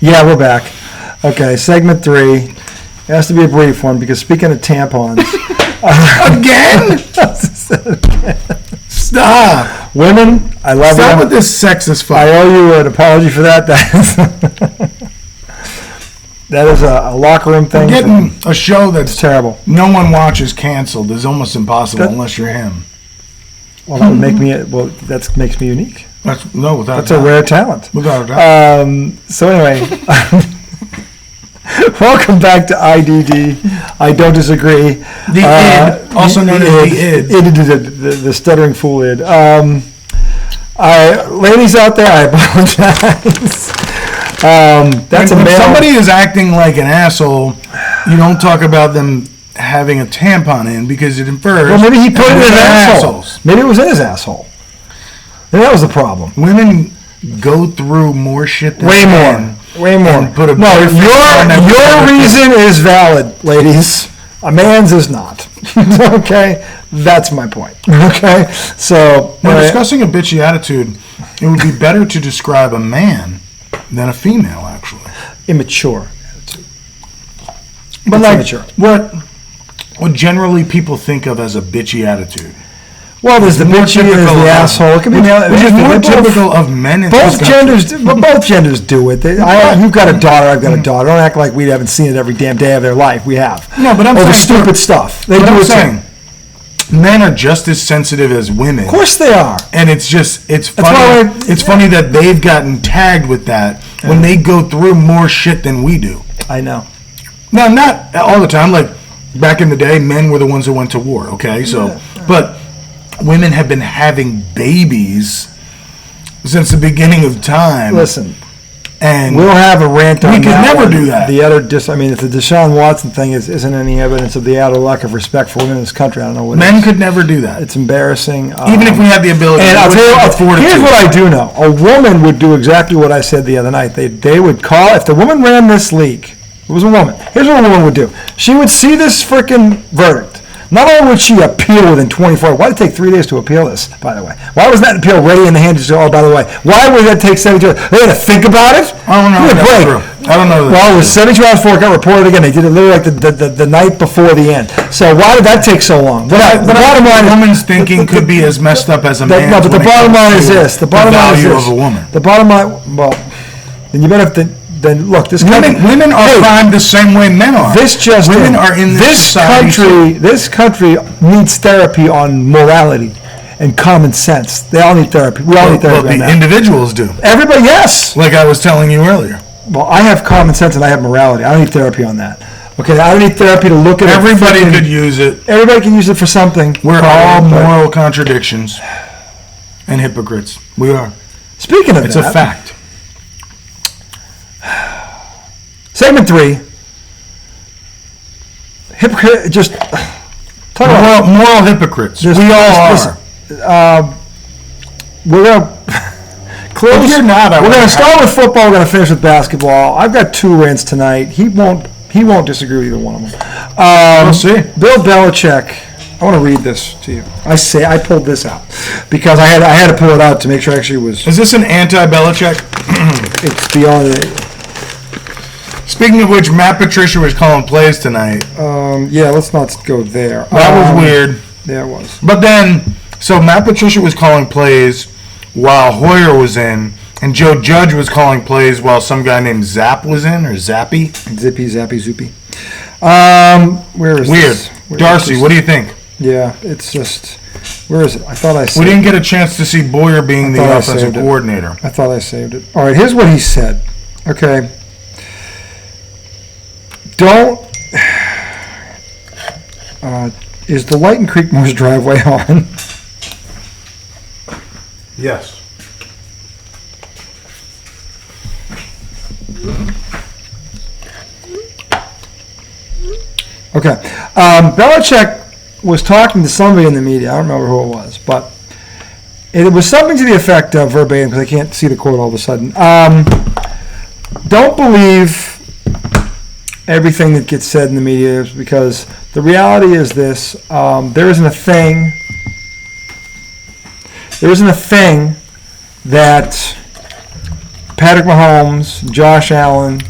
Yeah, we're back. Okay, segment 3. It has to be a brief one because speaking of tampons. Again? Stop. Women, I love you. Stop with this sexist fuck. I owe you an apology for that. That is a locker room thing. Getting a show that's terrible. No one watches canceled is almost impossible unless you're him. Well, that would make me. Well, that makes me unique. That's a rare talent. Without a doubt. So anyway, welcome back to IDD. I don't disagree. The id, also known as the stuttering fool id. Ladies out there, I apologize. That's when somebody is acting like an asshole, you don't talk about them having a tampon in because it infers. Well, maybe he put it in his asshole. Maybe it was in his asshole. And that was the problem. Women go through more shit than Way more. Your reason is valid, ladies. A man's is not. Okay? That's my point. Okay? So when discussing a bitchy attitude, it would be better to describe a man than a female, actually. Immature attitude. But what generally people think of as a bitchy attitude? Well, there's the bitchy, there's the asshole. It can be which is more typical of men in both genders. Both genders do it. You've got a daughter. I've got a daughter. Don't act like we haven't seen it every damn day of their life. We have. No, but I'm saying stupid stuff. They do it saying. Men are just as sensitive as women. Of course they are. And it's funny. It's funny that they've gotten tagged with that when they go through more shit than we do. I know. Now, not all the time. Like back in the day, men were the ones who went to war. Okay, so but women have been having babies since the beginning of time. Listen. And we'll have a rant on that. We could never do that. If the Deshaun Watson thing isn't any evidence of the utter lack of respect for women in this country, I don't know what Men could never do that. It's embarrassing. Even if we had the ability. And I'll tell you, here's what I do know. A woman would do exactly what I said the other night. They would call, if the woman ran this league, it was a woman, here's what a woman would do. She would see this freaking verdict. Not only would she appeal within 24 hours, why did it take 3 days to appeal this, by the way? Why was that appeal ready in the hand to say, oh, by the way, why would that take 72 hours? They had to think about it? I don't know. I don't know. Well, it was 72 hours before it got reported again. They did it literally like the night before the end. So why did that take so long? But the bottom line, a woman's thinking could be as messed up as a man's. No, but the bottom line is this. The bottom line is this. Of a woman. The bottom line, well, then you better have to. Then look, this women are primed the same way men are. Women are in this country. This country needs therapy on morality and common sense. They all need therapy. We all need therapy. Well, the individuals do. Everybody, yes. Like I was telling you earlier. Well, I have common sense and I have morality. I don't need therapy on that. Okay, I don't need therapy to look at it. Everybody could use it. Everybody can use it for something. We're all moral contradictions and hypocrites. We are. Speaking of that, it's a fact. Segment 3. Hypocrite. Just talk about moral hypocrites. We all are. We're gonna close. If you're not, we're gonna start with football. We're gonna finish with basketball. I've got 2 rants tonight. He won't disagree with either one of them. We'll see. Bill Belichick. I want to read this to you. I pulled this out because I had to pull it out to make sure it actually was. Is this an anti-Belichick? It's beyond it. Speaking of which, Matt Patricia was calling plays tonight. Yeah, let's not go there. That was weird. Yeah, it was. But then, so Matt Patricia was calling plays while Hoyer was in, and Joe Judge was calling plays while some guy named Zapp was in, or Zappy. Zappy. Where is weird. This? Darcy, what do you think? Yeah, it's just. Where is it? I thought I saved it. We didn't get a chance to see Boyer being the offensive coordinator. I thought I saved it. All right, here's what he said. Okay. Don't. Is the Light and Creekmore's driveway on? Yes. Okay. Belichick was talking to somebody in the media. I don't remember who it was, but it was something to the effect of verbatim, because I can't see the quote all of a sudden. Don't believe everything that gets said in the media, because the reality is this: there isn't a thing that Patrick Mahomes, Josh Allen,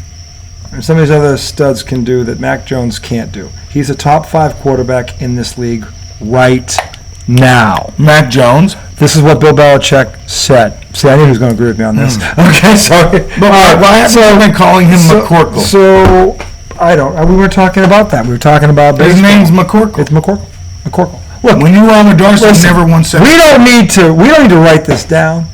and some of these other studs can do that Mac Jones can't do. He's a top 5 quarterback in this league right now. Mac Jones. This is what Bill Belichick said. See, I knew he was going to agree with me on this. Okay, sorry. But why haven't they calling him McCorkle? So, I don't. We were talking about that. We were talking about baseball. His name's McCorkle. It's McCorkle. McCorkle. Look, when you were on the Darcy, never once said. We don't need to write this down.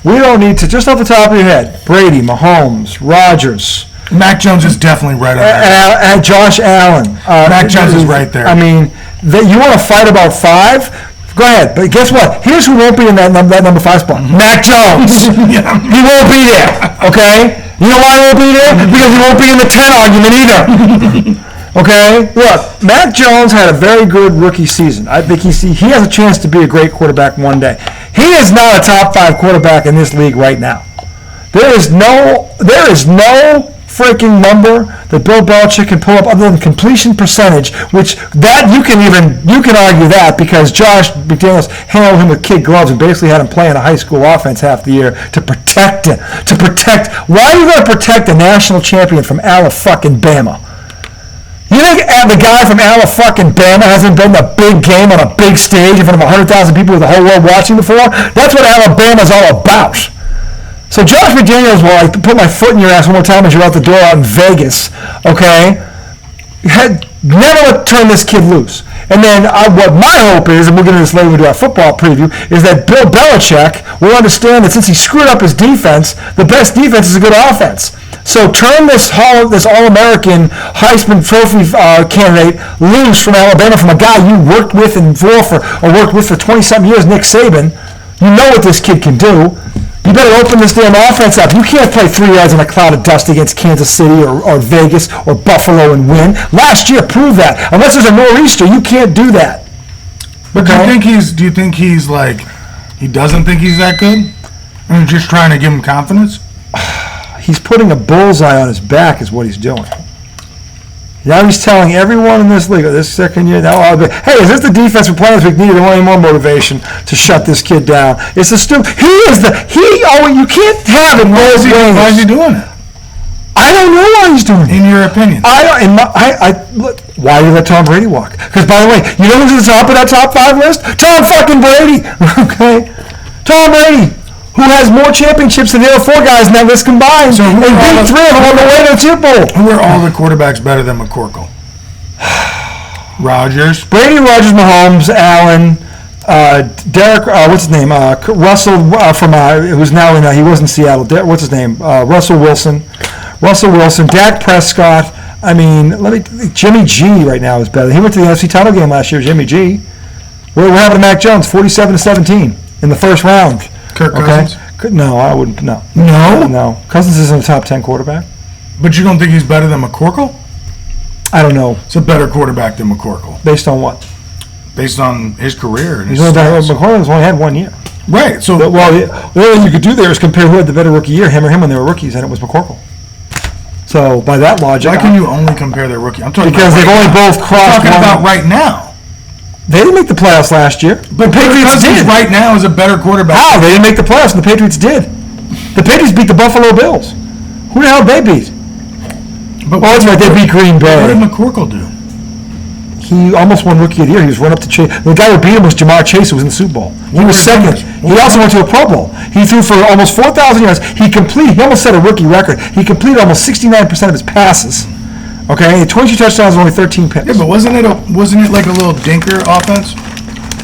We don't need to. Just off the top of your head, Brady, Mahomes, Rodgers. Mac Jones is definitely right on there. And Josh Allen. Mac Jones is right there. I mean, you want to fight about 5? Go ahead, but guess what? Here's who won't be in that number 5 spot. Mac Jones. Yeah. He won't be there, okay? You know why he won't be there? Because he won't be in the 10 argument either. Okay? Look, Mac Jones had a very good rookie season. I think he has a chance to be a great quarterback one day. He is not a top 5 quarterback in this league right now. There is no freaking number that Bill Belichick can pull up other than completion percentage, which that you can argue that because Josh McDaniels handled him with kid gloves and basically had him playing a high school offense half the year to protect him. Why are you going to protect a national champion from Alabama? You think the guy from Alabama hasn't been a big game on a big stage in front of 100,000 people with the whole world watching before? That's what Alabama's all about. So Josh McDaniels, I put my foot in your ass one more time as you're out the door out in Vegas, okay? Never turn this kid loose. And then what my hope is, and we'll get into this later when we do our football preview, is that Bill Belichick will understand that since he screwed up his defense, the best defense is a good offense. So turn this All-American Heisman Trophy candidate loose from Alabama, from a guy you worked with and worked with for 20-something years, Nick Saban. You know what this kid can do. You better open this damn offense up. You can't play 3 yards in a cloud of dust against Kansas City or Vegas or Buffalo and win. Last year proved that. Unless there's a nor'easter, you can't do that. But do you think he's like, he doesn't think he's that good? And just trying to give him confidence? He's putting a bullseye on his back is what he's doing. Now he's telling everyone in this league, this second year, hey, is this the defense we're playing this week? Needed any more motivation to shut this kid down. It's a stupid. You can't have it. Why is he doing it? I don't know why he's doing it. In your opinion? Why do you let Tom Brady walk? Because, by the way, you know who's at the top of that top 5 list? Tom fucking Brady. Okay? Tom Brady, who has more championships than the other 4 guys in that list combined. So beat 3 of them on the way to the Super Bowl. Who are all the quarterbacks better than McCorkle? Rodgers. Brady, Rodgers, Mahomes, Allen, Derek, what's his name? Russell who's now in, he was in Seattle. What's his name? Russell Wilson, Dak Prescott. I mean, Jimmy G right now is better. He went to the NFC title game last year, Jimmy G. What happened to Mac Jones? 47-17 in the first round. Kirk Cousins? No, I wouldn't. No. No? No. Cousins isn't a top 10 quarterback. But you don't think he's better than McCorkle? I don't know. It's a better quarterback than McCorkle. Based on what? Based on his career. And McCorkle's only had 1 year. Right. So, the only thing you could do there is compare who had the better rookie year, him or him when they were rookies, and it was McCorkle. So by that logic, why can you only compare their rookie? I'm talking because they've only both crossed. I'm talking about right now. They didn't make the playoffs last year. But the Patriots did. Right now is a better quarterback. How? They didn't make the playoffs, and the Patriots did. The Patriots beat the Buffalo Bills. Who the hell did they beat? That's right. They beat Green Bay. What did McCorkle do? He almost won Rookie of the Year. He was run up to Chase. The guy who beat him was Jamar Chase, who was in the Super Bowl. He was second. He also went to a Pro Bowl. He threw for almost 4,000 yards. He almost set a rookie record. He completed almost 69% of his passes. Okay, he had 22 touchdowns and only 13 picks. Yeah, but wasn't it like a little dinker offense?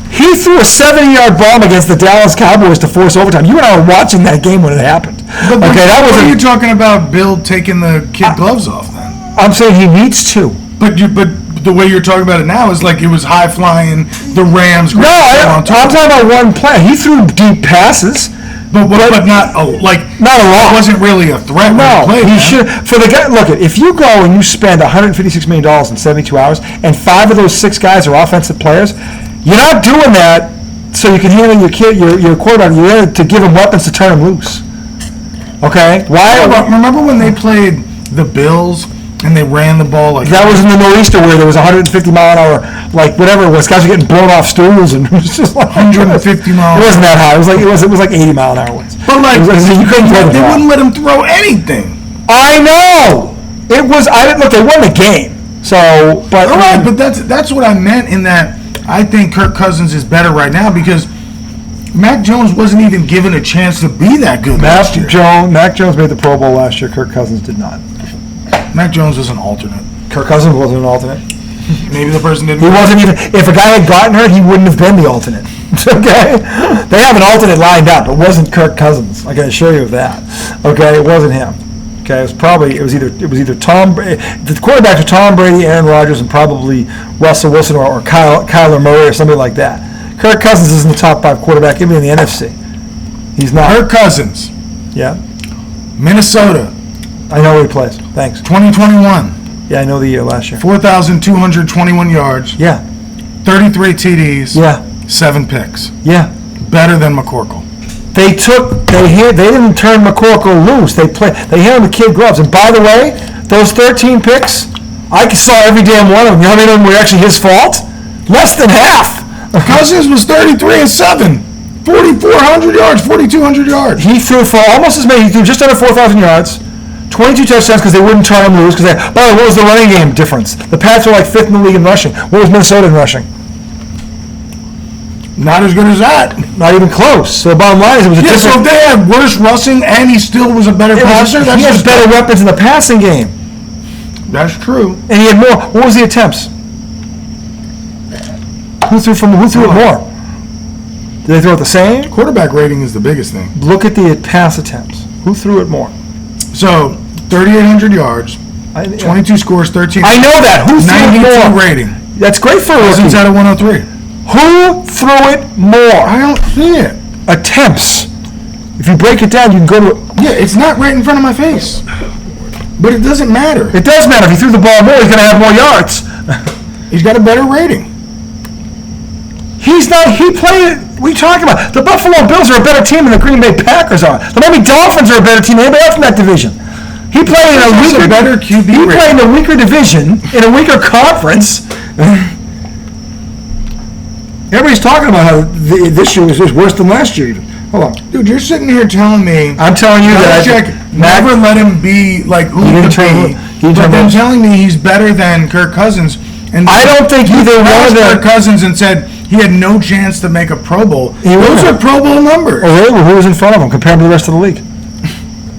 He threw a 70-yard bomb against the Dallas Cowboys to force overtime. You and I were watching that game when it happened. But what are you talking about? Bill taking the kid gloves off then? I'm saying he needs to. But the way you're talking about it now is like it was high flying. The Rams. No, I'm talking about one play. He threw deep passes. But not a lot. It wasn't really a threat. No, he should. For the guy, look, if you go and you spend $156 million in 72 hours, and 5 of those 6 guys are offensive players, you're not doing that so you can handle your quarterback. You're there to give him weapons to turn him loose. Okay? Why? Remember when they played the Bills and they ran the ball like that? Was in the nor'easter where there was 150 mile an hour like whatever it was. Guys were getting blown off stools, and it was just like 150 miles. It wasn't that high. It was like 80 mile an hour winds. But like you couldn't throw the they ball. wouldn't let him throw anything. I know. It was. I didn't look. They won the game. So, but all right, but that's what I meant in that I think Kirk Cousins is better right now because Mac Jones wasn't even given a chance to be that good last year. Mac Jones made the Pro Bowl last year. Kirk Cousins did not. Mac Jones was an alternate. Kirk Cousins wasn't an alternate. Maybe the person didn't. He wasn't even. If a guy had gotten hurt, he wouldn't have been the alternate. Okay, they have an alternate lined up. It wasn't Kirk Cousins. I can assure you of that. Okay, it wasn't him. Okay, it was either Tom. The quarterbacks were Tom Brady, Aaron Rodgers, and probably Russell Wilson or Kyler Murray or somebody like that. Kirk Cousins isn't the top 5 quarterback even in the NFC. He's not. Kirk Cousins. Yeah. Minnesota. I know where he plays. Thanks. 2021. Yeah, I know the year last year. 4,221 yards. Yeah. 33 TDs. Yeah. 7 picks. Yeah. Better than McCorkle. They didn't turn McCorkle loose. They handed the kid gloves. And by the way, those 13 picks, I saw every damn one of them. You know how many of them were actually his fault? Less than half. Cousins was 33 and 7. 4,400 yards, 4,200 yards. He threw for almost as many. He threw just under 4,000 yards. 22 touchdowns because they wouldn't turn him loose. By the way, what was the running game difference? The Pats were like 5th in the league in rushing. What was Minnesota in rushing? Not as good as that. Not even close. So the bottom line is it was a different. So if they had worse rushing and he still was a better passer, he has better weapons in the passing game. That's true. And he had more. What was the attempts? Who threw it more? Did they throw it the same? Quarterback rating is the biggest thing. Look at the pass attempts. Who threw it more? So 3,800 yards, 22 scores, 13. I know that. Who threw it more? 92 rating. That's great for a rookie. Cousins out of 103. Who threw it more? I don't see it. Attempts. If you break it down, you can go to. Yeah, it's not right in front of my face. But it doesn't matter. It does matter. If he threw the ball more, he's going to have more yards. He's got a better rating. He's not. He played. What are you talking about? The Buffalo Bills are a better team than the Green Bay Packers are. The Miami Dolphins are a better team than anybody else in that division. He played in a weaker, better QB. He played in a weaker division in a weaker conference. Everybody's talking about how this year was worse than last year. Hold on, dude. You're sitting here telling me. I'm telling you that never let him be like who he could be. But then telling me he's better than Kirk Cousins. And I don't think either one of them. Kirk Cousins and said he had no chance to make a Pro Bowl. Those are Pro Bowl numbers. Oh, really? Well, who was in front of him compared to the rest of the league?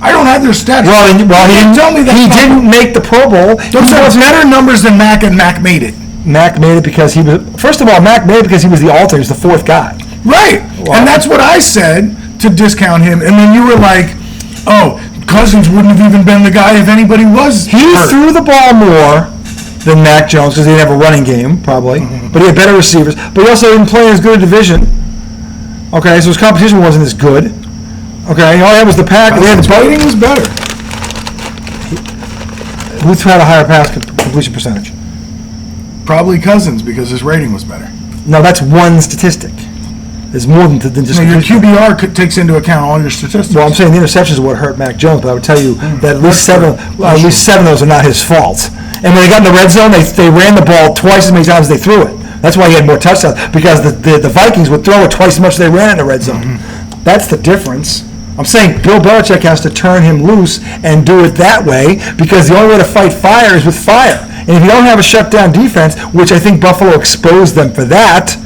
I don't have their stats. Well, he didn't tell me that he didn't make the Pro Bowl. Those are better numbers than Mac, and Mac made it. Mac made it because he was. First of all, Mac made it because he was the alternate. He was the 4th guy. Right, and that's what I said to discount him. And then you were like, "Oh, Cousins wouldn't have even been the guy if anybody was." He threw the ball more than Mac Jones because he didn't have a running game, probably. But he had better receivers. But he also didn't play in as good a division. Okay, so his competition wasn't as good. Okay, all he had was the Packers. His rating was better. Who had a higher pass completion percentage? Probably Cousins because his rating was better. No, that's one statistic. There's more than just. No, your QBR takes into account all your statistics. Well, I'm saying the interceptions are what hurt Mac Jones, but I would tell you that at least seven of those are not his fault. And when they got in the red zone, they ran the ball twice as many times as they threw it. That's why he had more touchdowns, because the Vikings would throw it twice as much as they ran in the red zone. That's the difference. I'm saying Bill Belichick has to turn him loose and do it that way, because the only way to fight fire is with fire. And if you don't have a shutdown defense, which I think Buffalo exposed them for that,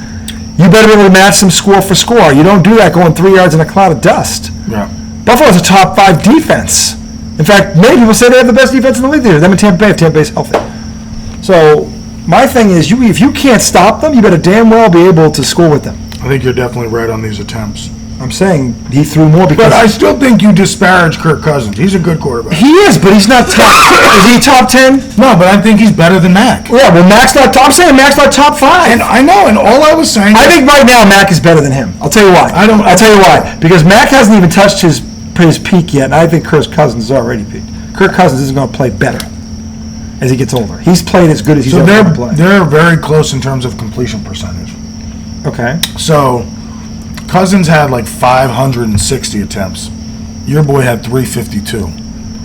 you better be able to match them score for score. You don't do that going 3 yards in a cloud of dust. Yeah. Buffalo's a top 5 defense. In fact, many people say they have the best defense in the league this year. Them and Tampa Bay, if Tampa Bay's healthy. So my thing is, if you can't stop them, you better damn well be able to score with them. I think you're definitely right on these attempts. I'm saying he threw more because... But I still think you disparage Kirk Cousins. He's a good quarterback. He is, but he's not top... Is he top 10? No, but I think he's better than Mac. Yeah, well, Mac's not top... I'm saying Mac's not top 5. And I know, and all I was saying... I think right now Mac is better than him. I'll tell you why. I'll tell you why. Because Mac hasn't even touched his peak yet, and I think Kirk Cousins is already peaked. Kirk Cousins isn't going to play better as he gets older. He's played as good as he's ever going to play. They're very close in terms of completion percentage. Okay. So... Cousins had like 560 attempts. Your boy had 352.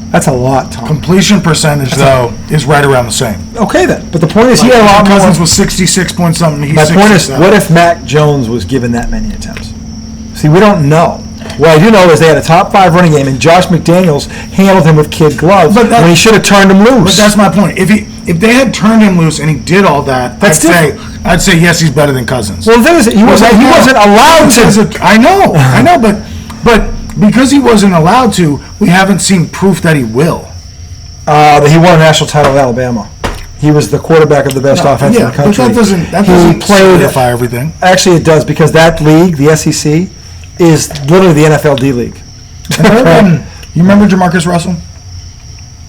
That's a lot, Tom. Completion percentage, though, is right around the same. Okay, then. But the point is, he had a lot Cousins more. was 66 point something. He's My point is, 67. what if Mac Jones was given that many attempts? See, we don't know. What I do know is they had a top 5 running game, and Josh McDaniels handled him with kid gloves when he should have turned him loose. But that's my point. If they had turned him loose and he did all that, I'd say yes, he's better than Cousins. Well, the thing is, he wasn't allowed to. I know, but because he wasn't allowed to, we haven't seen proof that he will. That he won a national title with Alabama. He was the quarterback of the best offense in the country. But that doesn't solidify everything. Actually, it does, because that league, the SEC, is literally the NFLD league. You remember Jamarcus Russell?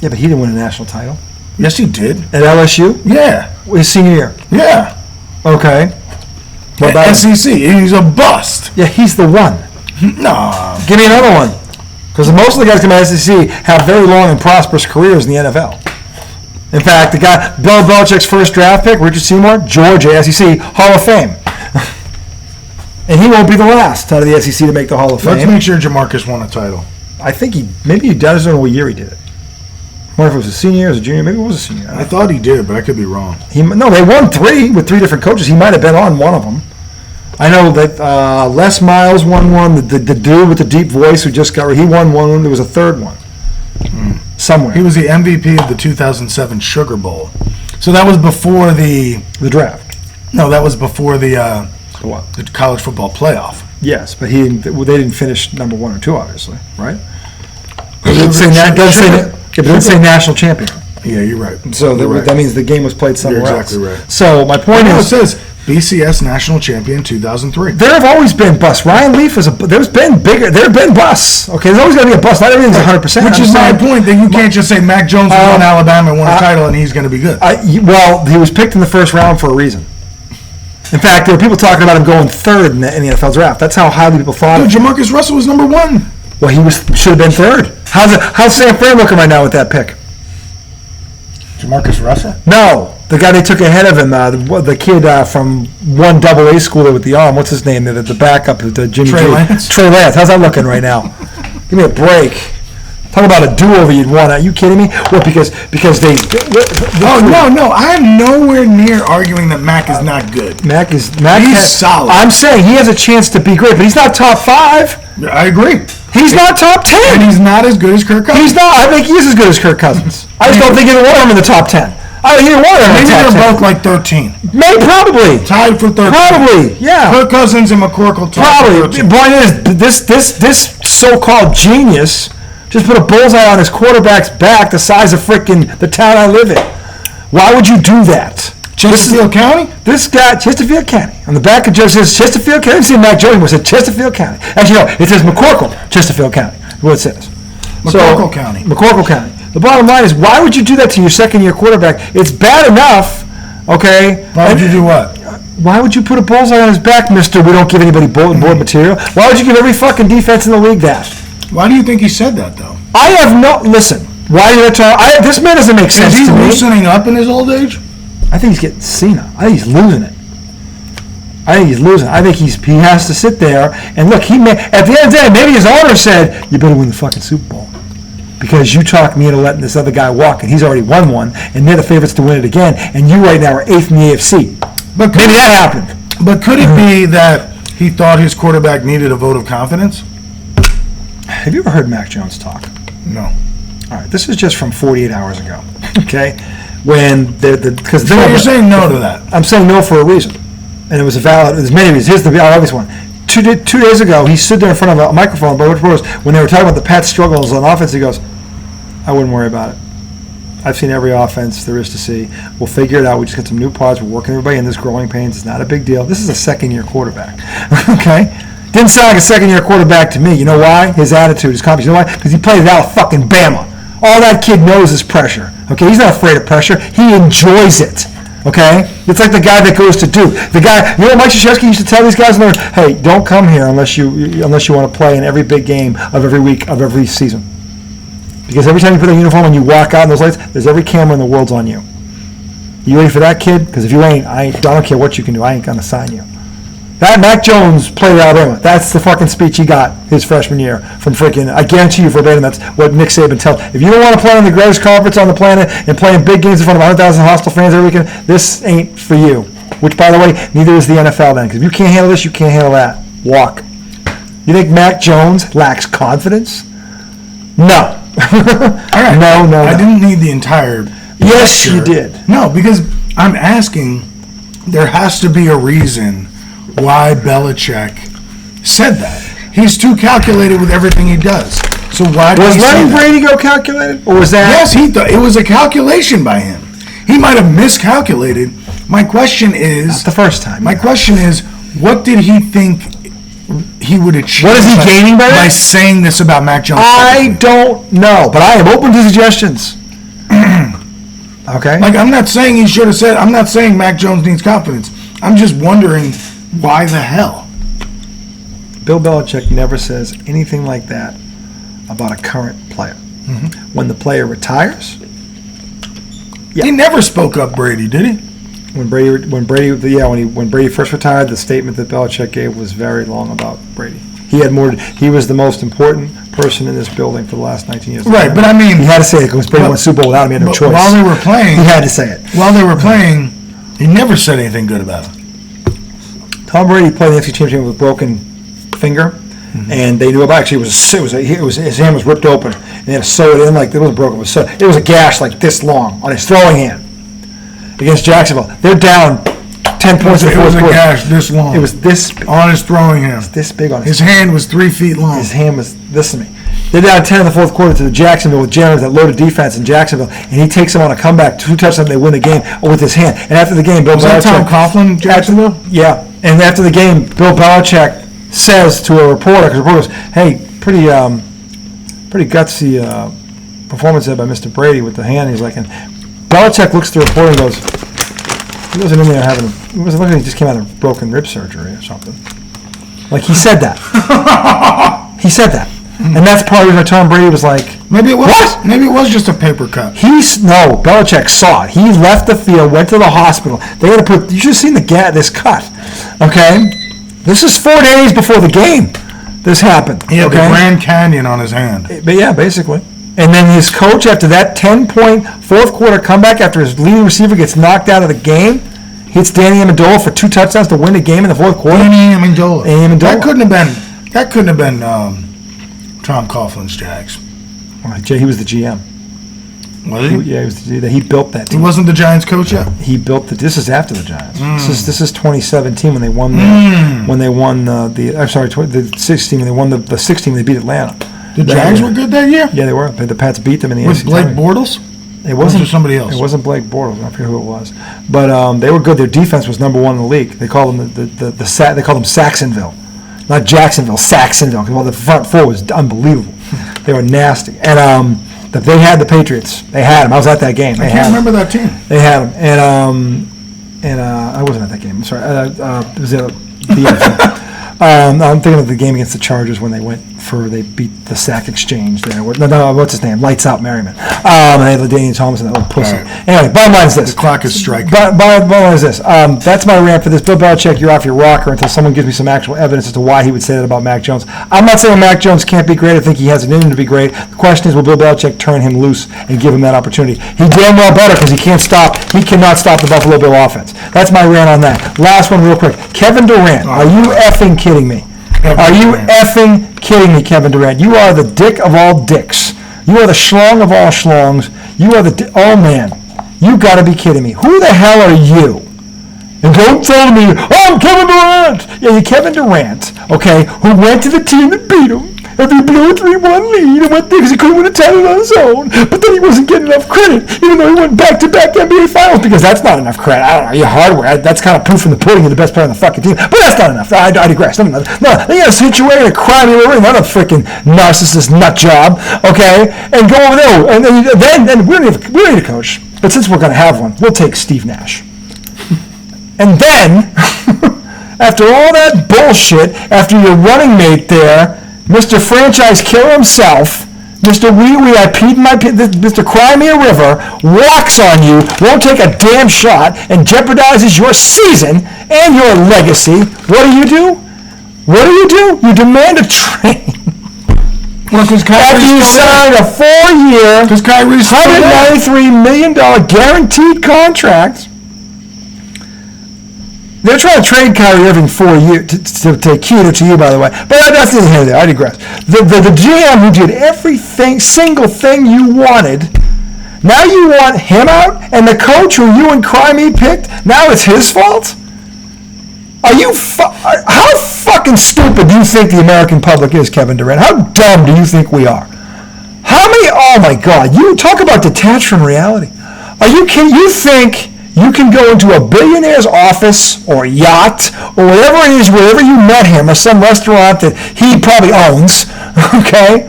Yeah, but he didn't win a national title. Yes, he did. At LSU? Yeah. His senior year? Yeah. Okay. What about SEC? He's a bust. Yeah, he's the one. No. Give me another one. Because most of the guys coming out of SEC have very long and prosperous careers in the NFL. In fact, the guy, Bill Belichick's first draft pick, Richard Seymour, Georgia, SEC, Hall of Fame. And he won't be the last out of the SEC to make the Hall of Fame. Let's make sure Jamarcus won a title. I think maybe he does. I don't know what year he did it. I wonder if it was a senior or a junior. Maybe it was a senior. I thought he did, but I could be wrong. No, they won 3 with 3 different coaches. He might have been on one of them. I know that Les Miles won one. The dude with the deep voice who just got, he won one. There was a third one somewhere. He was the MVP of the 2007 Sugar Bowl. So that was before the draft. No, that was before the what? The college football playoff. Yes, but they didn't finish number 1 or 2, obviously, right? It doesn't say national champion. Yeah, you're right. So that means the game was played somewhere else. You're exactly right. So my point is, it says BCS national champion 2003. There have always been busts. Ryan Leaf there's been bigger. There have been busts. Okay, there's always got to be a bust. Not everything's 100%. Which is my point. That you can't just say Mac Jones won Alabama and won a title and he's going to be good. Well, he was picked in the first round for a reason. In fact, there were people talking about him going 3rd in the NFL draft. That's how highly people thought. Dude, Jamarcus Russell was number 1. Well, he should have been 3rd. How's Sam Fran looking right now with that pick? Jamarcus Russell? No, the guy they took ahead of him, the kid from 1 AA school there with the arm. What's his name? The backup, the Jimmy Trey G. Lance. Trey Lance. How's that looking right now? Give me a break. Talk about a do-over you'd want. Are you kidding me? What? Because they. No. I'm nowhere near arguing that Mac is not good. Mac is solid. I'm saying he has a chance to be great, but he's not top 5. I agree. He's not top 10. And he's not as good as Kirk Cousins. He's not. I think he is as good as Kirk Cousins. I just don't think either one of them in the top 10. I think either one of them in the top 10. Maybe they're both like 13. Maybe, probably. Tied for 13. Probably, yeah. Kirk Cousins and McCorkle tied probably. for 13. The point is, this so-called genius just put a bullseye on his quarterback's back the size of frickin' the town I live in. Why would you do that? Chesterfield County? This guy, Chesterfield County. On the back of Joe says Chesterfield County. I didn't see Mac Jones, it said Chesterfield County. Actually, no, it says McCorkle, Chesterfield County. What it says. McCorkle County. McCorkle County. The bottom line is, why would you do that to your second-year quarterback? It's bad enough, okay? Why would you do what? Why would you put a bullseye on his back, mister? We don't give anybody bulletin board material. Why would you give every fucking defense in the league that? Why do you think he said that, though? I have no... Listen, why did I talk... This man doesn't make sense to me. Is he loosening up in his old age? I think he's getting senile. I think he's losing it. I think he has to sit there and look. At the end of the day, maybe his owner said, "You better win the fucking Super Bowl because you talked me into letting this other guy walk, and he's already won one, and they're the favorites to win it again, and you right now are 8th in the AFC." But maybe that happened. But could it be that he thought his quarterback needed a vote of confidence? Have you ever heard Mac Jones talk? No. All right, this is just from 48 hours ago. Okay, when because so you're saying no to that? I'm saying no for a reason. And it was a valid, there's many reasons. Here's the obvious one. 2 days ago, he stood there in front of a microphone, but when they were talking about the Pats' struggles on offense, he goes, "I wouldn't worry about it. I've seen every offense there is to see. We'll figure it out. We just got some new pods. We're working everybody in this growing pains. It's not a big deal." This is a second-year quarterback, okay? Didn't sound like a second-year quarterback to me. You know why? His attitude, his confidence. You know why? Because he played out fucking Bama. All that kid knows is pressure, okay? He's not afraid of pressure. He enjoys it. Okay? It's like the guy that goes to Duke. The guy, you know, Mike Krzyzewski used to tell these guys, "Hey, don't come here unless you want to play in every big game of every week of every season. Because every time you put a uniform and you walk out in those lights, there's every camera in the world's on you. You ready for that, kid? Because if you ain't, I don't care what you can do. I ain't gonna sign you." That Mac Jones played at Alabama. That's the fucking speech he got his freshman year from freaking. I guarantee you verbatim. That's what Nick Saban tells. If you don't want to play in the greatest conference on the planet and play in big games in front of 100,000 hostile fans every weekend, this ain't for you. Which, by the way, neither is the NFL then. Because if you can't handle this, you can't handle that. Walk. You think Mac Jones lacks confidence? No. All right. No. I didn't need the entire. Yes, lecture. you did. No, because I'm asking. There has to be a reason why Belichick said that. He's too calculated with everything he does. So why did Was he say letting that? Brady go calculated, or was that? Yes, he thought it was a calculation by him. He might have miscalculated. My question is, Not the first time. My question is, what did he think he would achieve? What is he gaining by that? By saying this about Mac Jones? I don't know, but I am open to suggestions. Okay. Like, I'm not saying he should have said. I'm not saying Mac Jones needs confidence. I'm just wondering why the hell. Bill Belichick never says anything like that about a current player. Mm-hmm. When the player retires, He never spoke up Brady, did he? when Brady first retired, the statement that Belichick gave was very long about Brady. He was the most important person in this building for the last 19 years. Right, but I mean, he had to say it because Brady won the Super Bowl without him. He had no choice. While they were playing, he had to say it. While they were playing, he never said anything good about him. Tom Brady played the NFC Championship with a broken finger, and they knew about it. Actually, his hand was ripped open, and they had to sew it in like it wasn't broken. It was a gash like this long on his throwing hand against Jacksonville. They're down 10 points in the fourth quarter. It was a gash this long. It was this on his throwing hand. This big on his hand was 3 feet long. His hand was this to me. They're down 10 in the fourth quarter to the Jacksonville with Jennings, that loaded defense in Jacksonville, and he takes them on a comeback, 2 touchdowns, they win the game with his hand. And after the game, Bill Belichick. Was that Tom Coughlin, Jacksonville? Yeah. And after the game, Bill Belichick says to a reporter, because the reporter goes, "Hey, pretty gutsy performance there by Mr. Brady with the hand." He's like, and Belichick looks at the reporter and goes, "He wasn't in there he wasn't looking like he just came out of broken rib surgery or something." Like, he said that. He said that. And that's probably why Tom Brady was like, maybe it was. What? Maybe it was just a paper cut. No, Belichick saw it. He left the field, went to the hospital. They had to you should have seen this cut. Okay? This is 4 days before the game. This happened. He had okay? the Grand Canyon on his hand. But yeah, basically. And then his coach, after that 10-point fourth quarter comeback, after his leading receiver gets knocked out of the game, hits Danny Amendola for 2 touchdowns to win the game in the fourth quarter. Danny Amendola. That couldn't have been Tom Coughlin's Jags. He was the GM. Was he? Yeah, he was he built that team. He wasn't the Giants coach yet? He built this is after the Giants. This is 2017 when they won the 16 when they won the 16 when they beat Atlanta. The Giants were good that year? Yeah, they were. The Pats beat them in the With AFC Blake title. Bortles? It wasn't somebody else. It wasn't Blake Bortles. I forget who it was, but they were good. Their defense was number 1 in the league. They called them they called them Saxonville, not Jacksonville, Saxonville. Well, the front four was unbelievable. They were nasty, and they had the Patriots. They had them. I was at that game. I can't remember that team. They had them, and I wasn't at that game. I'm sorry. It was the I'm thinking of the game against the Chargers when they beat the Sack Exchange there. No, what's his name? Lights Out Merriman. And they had LaDainian Thomas and that little pussy. Right. Anyway, bottom line is this. The clock is striking. Bottom line is this. That's my rant for this. Bill Belichick, you're off your rocker until someone gives me some actual evidence as to why he would say that about Mac Jones. I'm not saying Mac Jones can't be great. I think he has it in him to be great. The question is, will Bill Belichick turn him loose and give him that opportunity? He damn well better, because he cannot stop the Buffalo Bill offense. That's my rant on that. Last one real quick. Kevin Durant, are you effing kidding me? Are you effing kidding me, Kevin Durant? You are the dick of all dicks. You are the schlong of all schlongs. You are oh man, you got to be kidding me. Who the hell are you? And don't tell me, I'm Kevin Durant. Yeah, you're Kevin Durant, okay, who went to the team that beat him. And he blew a 3-1 lead and went there because he couldn't win a title on his own. But then he wasn't getting enough credit, even though he went back-to-back NBA Finals, because that's not enough credit. I don't know, you're hardware. That's kind of proof in the pudding you're the best player on the fucking team. But that's not enough. I digress. No, they got to situate a crime you were in, not a freaking narcissist nut job, okay? And go over there. And then we don't need a coach. But since we're going to have one, we'll take Steve Nash. And then, after all that bullshit, after your running mate there, Mr. Franchise Killer himself, Mr. Wee Wee, I peed in my pee, Mr. Crimea River walks on you, won't take a damn shot, and jeopardizes your season and your legacy. What do? What do? You demand a trade. Well, because After you signed a 4-year, $193 million guaranteed contract. They're trying to trade Kyrie Irving 4 years to cater to you, by the way. But that's neither here nor there. I digress. The GM who did single thing you wanted, now you want him out, and the coach who you and Crimey picked, now it's his fault? Are you how fucking stupid do you think the American public is, Kevin Durant? How dumb do you think we are? Oh my God, you talk about detached from reality. Are you kidding? You think you can go into a billionaire's office or yacht or whatever it is, wherever you met him, or some restaurant that he probably owns, okay,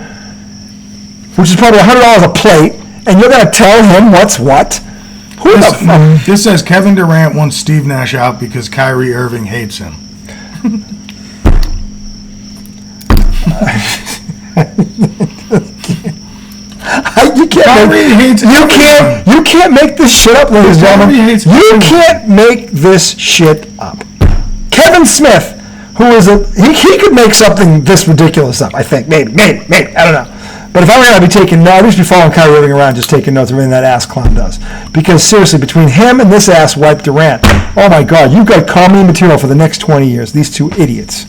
which is probably $100 a plate, and you're going to tell him what's what? Who the fuck? This says Kevin Durant wants Steve Nash out because Kyrie Irving hates him. You can't make this shit up, ladies and gentlemen. You can't make this shit up. Kevin Smith, who is he could make something this ridiculous up, I think. Maybe, I don't know. But if I were going to be taking notes, I'd just be following Kyrie Irving around, just taking notes of everything that ass clown does. Because seriously, between him and this ass wipe Durant, oh my God, you've got comedy material for the next 20 years. These two idiots.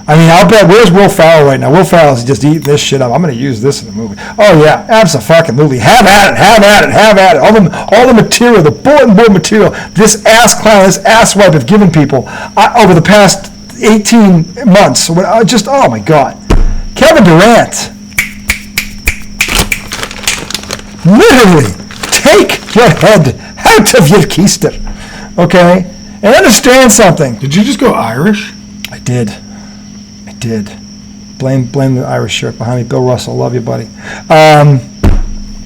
I mean, I'll bet, where's Will Ferrell right now? Will Ferrell's just eating this shit up. I'm going to use this in the movie. Oh yeah, absolutely. Have at it. All the material, the bulletin board material, this ass clown, this ass wipe have given people over the past 18 months. Just, oh my God. Kevin Durant. Literally, take your head out of your keister, okay? And understand something. Did you just go Irish? I did. Blame the Irish shirt behind me. Bill Russell, love you, buddy.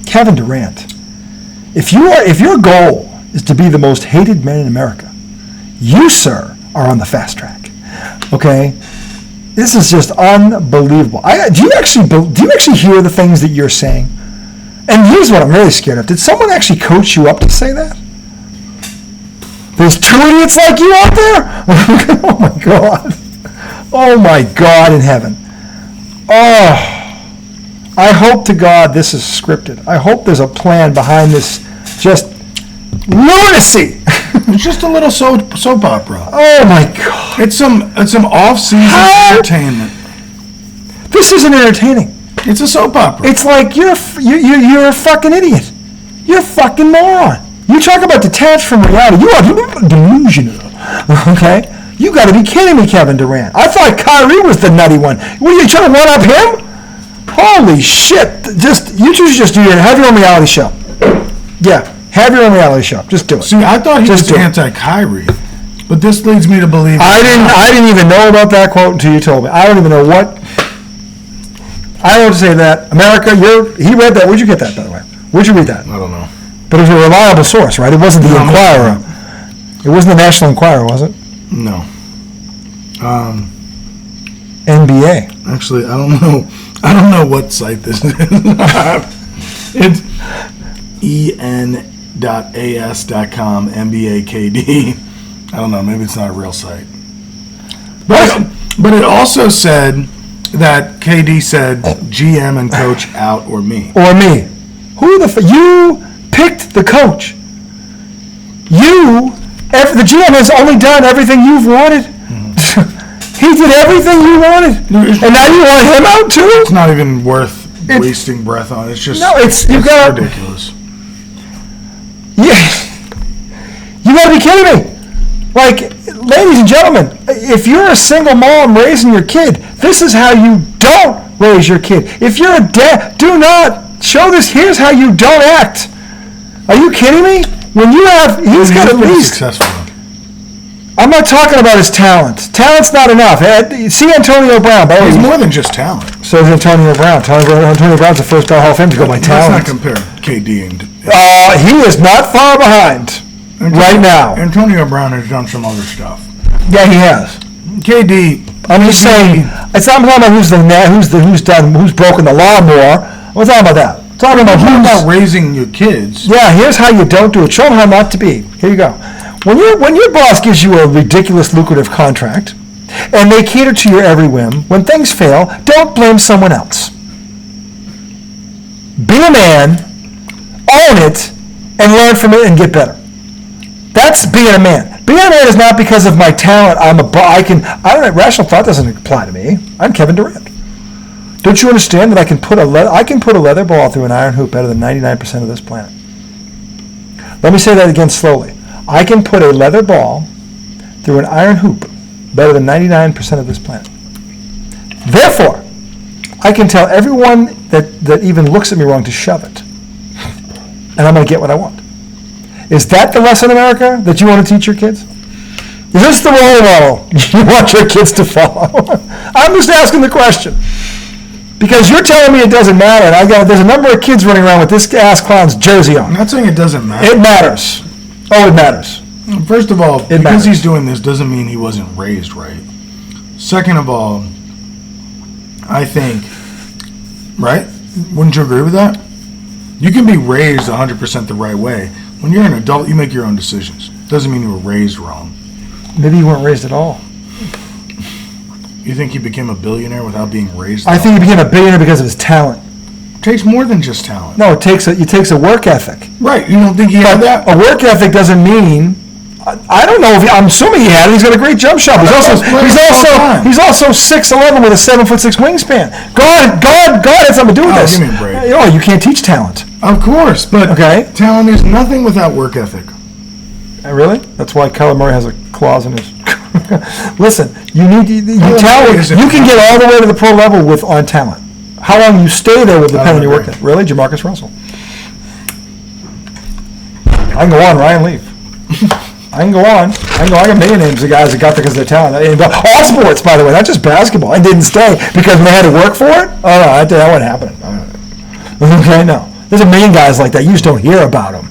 Kevin Durant. If your goal is to be the most hated man in America, you, sir, are on the fast track, okay? This is just unbelievable. Do you actually hear the things that you're saying? And here's what I'm really scared of. Did someone actually coach you up to say that? There's 2 idiots like you out there? Oh my God. Oh my God in heaven. Oh, I hope to God this is scripted. I hope there's a plan behind this just lunacy. It's just a little soap opera. Oh my God. It's some off-season entertainment. This isn't entertaining. It's a soap opera. It's like you're a fucking idiot. You're a fucking moron. You talk about detached from reality. You are delusional. Okay? You got to be kidding me, Kevin Durant. I thought Kyrie was the nutty one. What are you trying to one up him? Holy shit! You two should just have your own reality show. Yeah, have your own reality show. Just do it. See, I thought he was anti-Kyrie, but this leads me to believe. I didn't even know about that quote until you told me. I don't even know what. I don't say that. America, he read that. Where'd you get that, by the way? Where'd you read that? I don't know. But it was a reliable source, right? It wasn't the Inquirer. It wasn't the National Enquirer, was it? No. NBA. Actually, I don't know what site this is. It's en.as.com, NBA KD. I don't know. Maybe it's not a real site. But it also said that KD said GM and coach out or me. Or me. You picked the coach. The GM has only done everything you've wanted. He did everything you wanted. And now you want him out too? It's not even worth wasting breath on. It's just ridiculous. Yeah. You gotta be kidding me. Like, ladies and gentlemen, if you're a single mom raising your kid, this is how you don't raise your kid. If you're a dad, do not show this. Here's how you don't act. Are you kidding me? He's got at least. Successful. I'm not talking about his talent. Talent's not enough. See Antonio Brown. He's more than just talent. So is Antonio Brown. Antonio Brown's the first Hall of Fame to go by talent. Let's not compare KD and. He is not far behind right now. Antonio Brown has done some other stuff. Yeah, he has. KD. I'm just saying. It's not about who's broken the law more. We're talking about that. We're talking about Talking about raising your kids. Yeah, here's how you don't do it. Show them how not to be. Here you go. When your boss gives you a ridiculous lucrative contract, and they cater to your every whim, when things fail, don't blame someone else. Be a man, own it, and learn from it and get better. That's being a man. Being a man is not because of my talent. Rational thought doesn't apply to me. I'm Kevin Durant. Don't you understand that I can put a leather ball through an iron hoop better than 99% of this planet? Let me say that again slowly. I can put a leather ball through an iron hoop better than 99% of this planet. Therefore, I can tell everyone that even looks at me wrong to shove it. And I'm going to get what I want. Is that the lesson, America, that you want to teach your kids? Is this the role model you want your kids to follow? I'm just asking the question. Because you're telling me it doesn't matter, and there's a number of kids running around with this ass clown's jersey on. I'm not saying it doesn't matter. It matters. Oh, it matters. First of all, because matters. he's doing this doesn't mean he wasn't raised right. Second of all, I think, right? Wouldn't you agree with that? You can be raised 100% the right way. When you're an adult, you make your own decisions. Doesn't mean you were raised wrong. Maybe you weren't raised at all. You think he became a billionaire without being raised? I think he became a billionaire because of his talent. It takes more than just talent. No, it takes a work ethic. Right. You don't think he had that? A work ethic doesn't mean. I don't know if I'm assuming he had it. He's got a great jump shot. He's also 6'11" with a 7'6" wingspan. God had something to do with this. Give me a break. You can't teach talent. Of course, but talent is nothing without work ethic. Really? That's why Kyler Murray has a clause in his. Listen, you can get all the way to the pro level on talent. How long you stay there will depend on your work ethic. Really, Jamarcus Russell. I can go on, Ryan Leaf. I can go on. I got a million names of guys that got there because of their talent. All sports, by the way, not just basketball. And didn't stay because they had to work for it? Oh, no, that wasn't happening. Okay, no. There's a million guys like that. You just don't hear about them.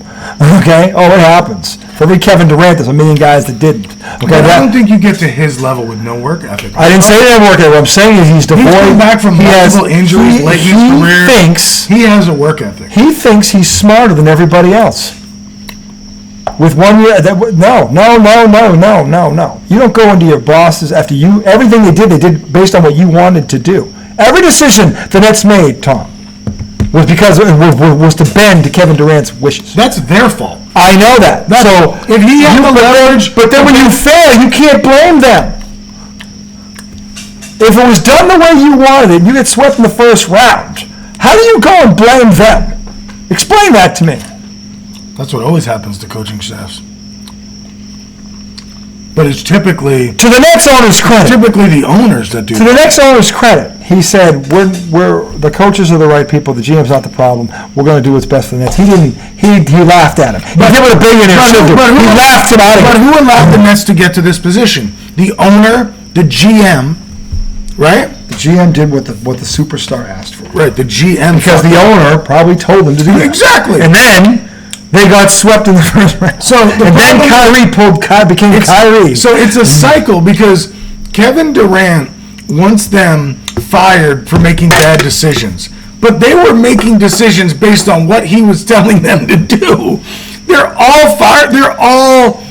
Okay? Oh, it happens. For every Kevin Durant, there's a million guys that didn't. Okay, but I don't think you get to his level with no work ethic. I didn't say that work ethic. What I'm saying is he's devoid. He's come back from multiple injuries late in his career. He has a work ethic. He thinks he's smarter than everybody else. With 1 year, no. You don't go into your bosses after everything they did based on what you wanted to do. Every decision the Nets made, Tom, was because was to bend to Kevin Durant's wishes. That's their fault. I know that. So if he had the leverage, but then when you fail, you can't blame them. If it was done the way you wanted it, and you get swept in the first round, how do you go and blame them? Explain that to me. That's what always happens to coaching staffs. But it's typically to the next owner's credit. Typically the owners that do. To the next owner's credit, he said, "We're the coaches are the right people. The GM's not the problem. We're going to do what's best for the Nets." He didn't. He laughed at him. He gave it a billionaire. He laughed him out of it. But who allowed the Nets to get to this position? The owner, the GM, right? The GM did what the superstar asked for. Right. The GM because the owner probably told them to do that. Exactly. And then they got swept in the first round. So then Kyrie became Kyrie. So it's a cycle because Kevin Durant wants them fired for making bad decisions. But they were making decisions based on what he was telling them to do. They're all fired. They're all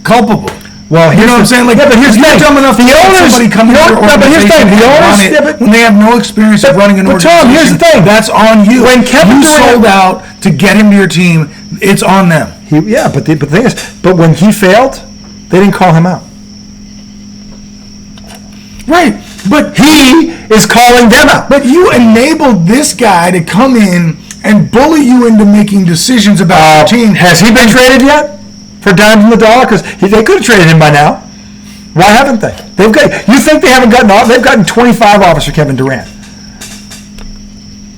culpable. Well, you know what I'm saying? Like, yeah, but here's the thing. Dumb enough the owners, somebody come into your organization when they have no experience of running an organization. Tom, here's the thing. That's on you. When Kevin Durant sold out to get him to your team, it's on them. But the thing is, when he failed, they didn't call him out. Right. But he is calling them out. But you enabled this guy to come in and bully you into making decisions about your team. Has he been traded yet? For dimes in the dollar? Because they could have traded him by now. Why haven't they? You think they haven't gotten off? They've gotten 25 offers for Kevin Durant.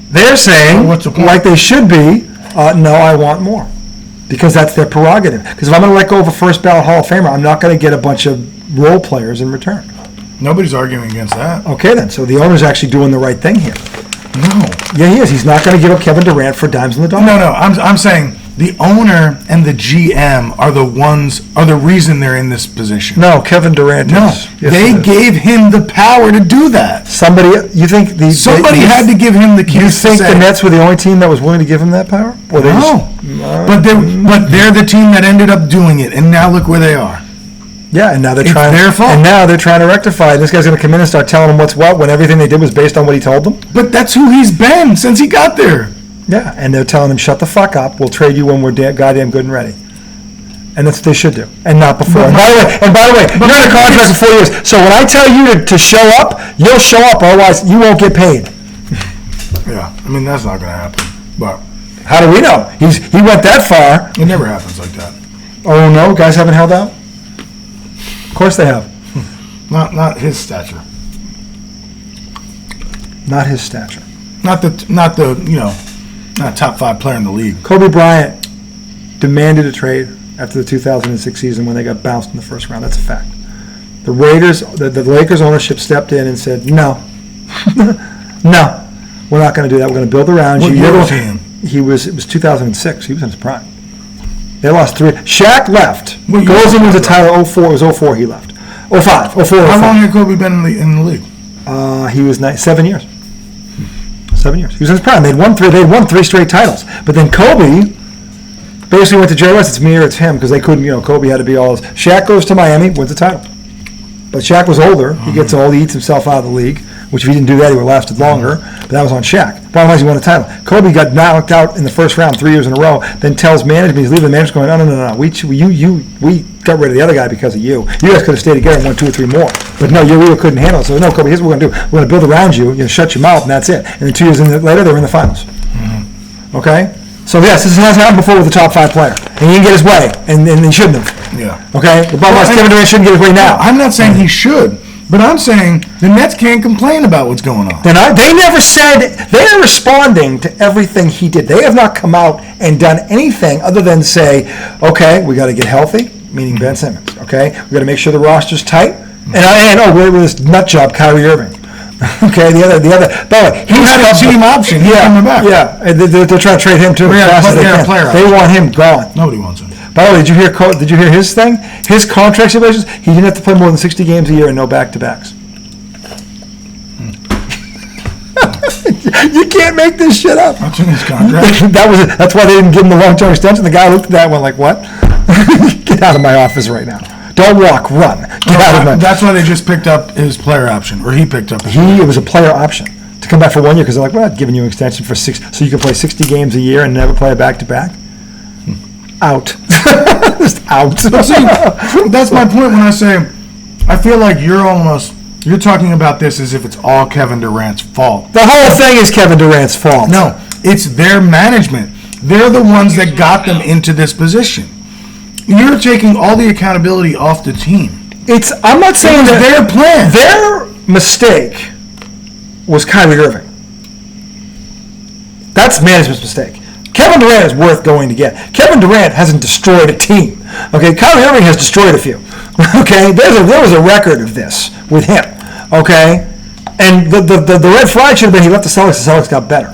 They're saying, like they should be, no, I want more. Because that's their prerogative. Because if I'm going to let go of a first ballot Hall of Famer, I'm not going to get a bunch of role players in return. Nobody's arguing against that. Okay, then. So the owner's actually doing the right thing here. No. Yeah, he is. He's not going to give up Kevin Durant for dimes in the dollar. No. I'm saying the owner and the GM are the reason they're in this position. No, Kevin Durant No, is. Yes, they it is. gave him the power to do that. You think Somebody had to give him the keys. You think to say, the Nets were the only team that was willing to give him that power? Or they No, but they're the team that ended up doing it, and now look where they are. Yeah, and now they're It's trying. their fault. And now they're trying to rectify it. This guy's going to come in and start telling them what's what when everything they did was based on what he told them. But that's who he's been since he got there. Yeah, and they're telling him, "Shut the fuck up. We'll trade you when we're goddamn good and ready." And that's what they should do, and not before. And by the way, you're in a contract for 4 years. So when I tell you to show up, you'll show up. Otherwise, you won't get paid. Yeah, I mean that's not going to happen. But How do we know? He went that far. it never happens like that. Oh no, guys haven't held out. Of course they have. Not his stature. Not his stature. Not top 5 player in the league. Kobe Bryant demanded a trade after the 2006 season when they got bounced in the first round. That's a fact. The Raiders, the Lakers ownership stepped in and said, no, no, we're not going to do that. We're going to build around What you. year was he in? It was 2006. He was in his prime. They lost 3. Shaq left. What year Goes in was with the he? title 04. It was 04 he left. 05. 04. How long had Kobe been in the league? He was 7 years. 7 years. He was in his prime. They had won 3 straight titles. But then Kobe basically went to Jerry West. It's me or it's him because they couldn't. Kobe had to be all. Shaq goes to Miami, wins the title. But Shaq was older. He gets old. He eats himself out of the league. Which if he didn't do that, he would have lasted longer. But that was on Shaq. Bottom line is he won a title. Kobe got knocked out in the first round 3 years in a row. Then tells management he's leaving. The management's going, no. We got rid of the other guy because of you. You guys could have stayed together and won 2 or 3 more. But no, you really couldn't handle it. So no, Kobe, here's what we're going to do. We're going to build around you. Shut your mouth, and that's it. And then 2 years later, they're in the finals. Mm-hmm. Okay. So yes, this has happened before with the top 5 player, and he didn't get his way, and he shouldn't have. Yeah. Okay. The bottom line is Kevin Durant shouldn't get his way now. I'm not saying he should, but I'm saying the Nets can't complain about what's going on. They never said, they are responding to everything he did. They have not come out and done anything other than say, okay, we got to get healthy, meaning Ben Simmons, okay? We got to make sure the roster's tight. And we're with this nut job, Kyrie Irving. Okay, the other. By the way, He had a team option. He's coming back. Yeah, and they're trying to trade him too. They want him gone. Nobody wants him. By the way, did you hear his thing? His contract situations, he didn't have to play more than 60 games a year and no back-to-backs. You can't make this shit up. That's in his contract. That's why they didn't give him the long-term extension. The guy looked at that and went like, what? Get out of my office right now. Don't walk, run. Get out of my... That's why they just picked up his player option, or he picked up his It was a player option to come back for 1 year because they're like, we're not giving you an extension for 6, so you can play 60 games a year and never play a back-to-back. Out. Just out. See, that's my point when I say, I feel like you're talking about this as if it's all Kevin Durant's fault. The whole thing is Kevin Durant's fault. No, it's their management. They're the ones that got them into this position. You're taking all the accountability off the team. I'm not saying that their plan. Their mistake was Kyrie Irving. That's management's mistake. Kevin Durant is worth going to get. Kevin Durant hasn't destroyed a team. Okay, Kyrie Irving has destroyed a few. Okay, there was a record of this with him. Okay, and the red flag should have been he left the Celtics. The Celtics got better.